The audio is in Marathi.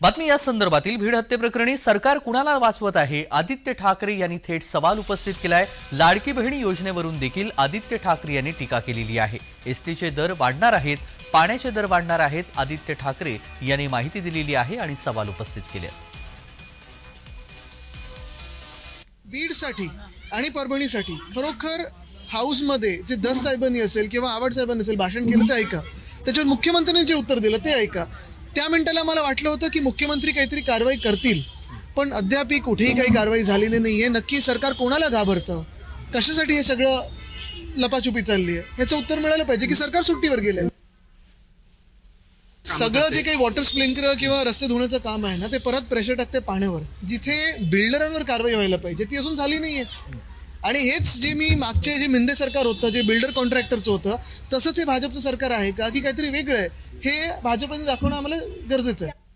बातमी या संदर्भातील भीड हत्येप्रकरणी सरकार कुणाला वाचवत आहे? आदित्य ठाकरे यांनी थेट सवाल उपस्थित केलाय। लाडकी बहिणी योजनेवरून देखील आदित्य ठाकरे यांनी टीका केलेली आहे। एसटीचे दर वाढणार आहेत, पाण्याचे दर वाढणार आहेत, आदित्य ठाकरे यांनी माहिती दिलेली आहे आणि सवाल उपस्थित केले। बीडसाठी आणि परभणीसाठी खरोखर हाऊसमध्ये जे दस साहेबांनी असेल किंवा आवड साहेबांनी असेल भाषण केलं ते ऐका, त्याच्यावर मुख्यमंत्र्यांनी जे उत्तर दिलं ते ऐका। त्या मिनिटाला मला वाटलं होतं की मुख्यमंत्री काहीतरी कारवाई करतील, पण अद्याप कुठेही काही कारवाई झालेली नाहीये। नक्की सरकार कोणाला घाबरतं, कशासाठी हे सगळं लपाछुपी चालली आहे, ह्याचं उत्तर मिळालं पाहिजे की सरकार सुट्टीवर गेलंय। सगळं जे काही वॉटर स्प्रिंकलर किंवा रस्ते धुण्याचं काम आहे ना, ते परत प्रेशर टाकते पाण्यावर, जिथे बिल्डरांवर कारवाई व्हायला पाहिजे ती अजून झाली नाहीये। आणि हेच जे मी मागचे जे मिंदे सरकार होतं, जे बिल्डर कॉन्ट्रॅक्टरचं होतं, तसंच हे भाजपचं सरकार आहे का की काहीतरी वेगळं आहे, हे भाजपने दाखवणं आम्हाला गरजेचं आहे।